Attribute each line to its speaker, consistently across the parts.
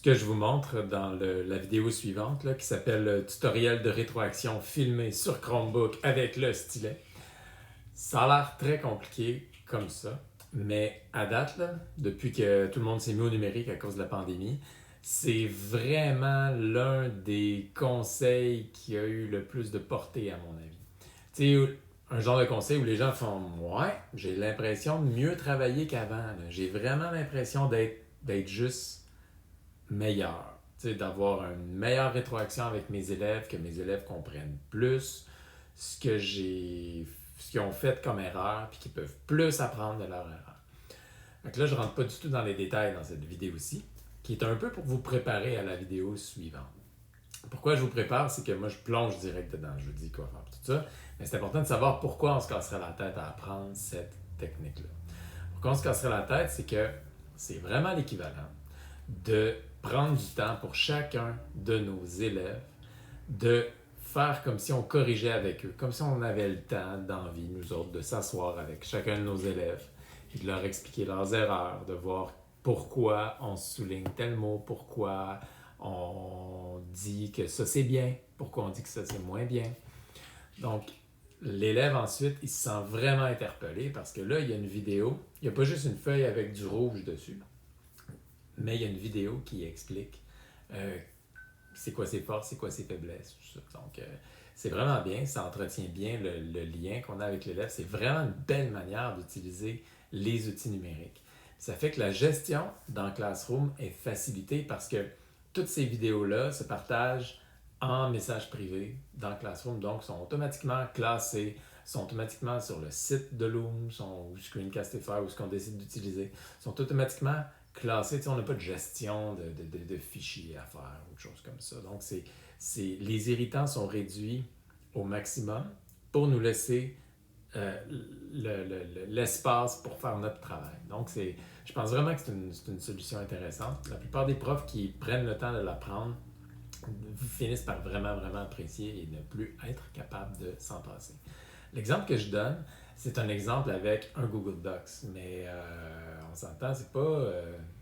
Speaker 1: que je vous montre dans la vidéo suivante, là, qui s'appelle Tutoriel de rétroaction filmé sur Chromebook avec le stylet. Ça a l'air très compliqué comme ça, mais à date, là, depuis que tout le monde s'est mis au numérique à cause de la pandémie, c'est vraiment l'un des conseils qui a eu le plus de portée, à mon avis. Tu sais, un genre de conseil où les gens font ouais, j'ai l'impression de mieux travailler qu'avant. Là. J'ai vraiment l'impression d'être juste meilleur. Tu sais, d'avoir une meilleure rétroaction avec mes élèves, que mes élèves comprennent plus ce que j'ai ce qu'ils ont fait comme erreur, puis qu'ils peuvent plus apprendre de leur erreur. Donc là, je ne rentre pas du tout dans les détails dans cette vidéo-ci, qui est un peu pour vous préparer à la vidéo suivante. Pourquoi je vous prépare, c'est que moi, je plonge direct dedans. Je vous dis quoi faire, tout ça. Mais c'est important de savoir pourquoi on se casserait la tête à apprendre cette technique-là. Pourquoi on se casserait la tête, c'est que c'est vraiment l'équivalent de prendre du temps pour chacun de nos élèves, de faire comme si on corrigeait avec eux, comme si on avait le temps d'envie, nous autres, de s'asseoir avec chacun de nos élèves et de leur expliquer leurs erreurs, de voir pourquoi on souligne tel mot, pourquoi on dit que ça c'est bien, pourquoi on dit que ça c'est moins bien. Donc, l'élève ensuite, il se sent vraiment interpellé parce que là, il y a une vidéo, il n'y a pas juste une feuille avec du rouge dessus, mais il y a une vidéo qui explique c'est quoi ses forces, c'est quoi ses faiblesses, tout ça. Donc, c'est vraiment bien, ça entretient bien le lien qu'on a avec l'élève. C'est vraiment une belle manière d'utiliser les outils numériques. Ça fait que la gestion dans Classroom est facilitée parce que toutes ces vidéos-là se partagent en message privé dans Classroom, donc sont automatiquement classées, sont automatiquement sur le site de Loom, ou Screencastify, ou ce qu'on décide d'utiliser, sont automatiquement classés. Tu sais, on n'a pas de gestion de fichiers à faire ou de choses comme ça. Donc, les irritants sont réduits au maximum pour nous laisser l'espace pour faire notre travail. Donc, je pense vraiment que c'est une solution intéressante. La plupart des profs qui prennent le temps de l'apprendre finissent par vraiment, vraiment apprécier et ne plus être capables de s'en passer. L'exemple que je donne, c'est un exemple avec un Google Docs, mais on s'entend, c'est pas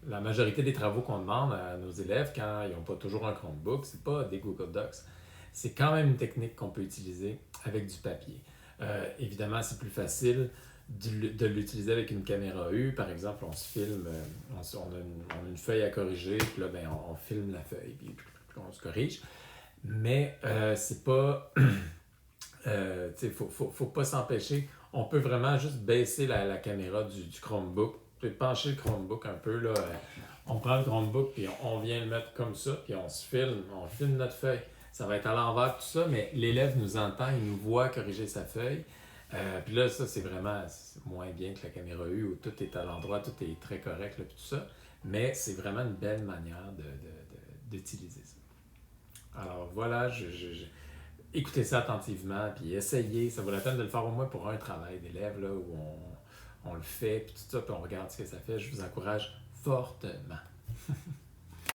Speaker 1: la majorité des travaux qu'on demande à nos élèves quand ils n'ont pas toujours un Chromebook, c'est pas des Google Docs. C'est quand même une technique qu'on peut utiliser avec du papier. Évidemment, c'est plus facile de l'utiliser avec une caméra U. Par exemple, on se filme, on a une feuille à corriger, puis là, ben, on filme la feuille, puis on se corrige. Mais c'est pas... faut pas s'empêcher. On peut vraiment juste baisser la caméra du Chromebook, puis pencher le Chromebook un peu. Là, on prend le Chromebook, puis on vient le mettre comme ça, puis on filme notre feuille. Ça va être à l'envers, tout ça, mais l'élève nous entend, il nous voit corriger sa feuille. Puis là, ça, c'est vraiment moins bien que la caméra U, où tout est à l'endroit, tout est très correct, là, puis tout ça. Mais c'est vraiment une belle manière d'utiliser ça. Alors voilà, écoutez ça attentivement, puis essayez. Ça vaut la peine de le faire au moins pour un travail d'élève, là, où on le fait, puis tout ça, puis on regarde ce que ça fait. Je vous encourage fortement.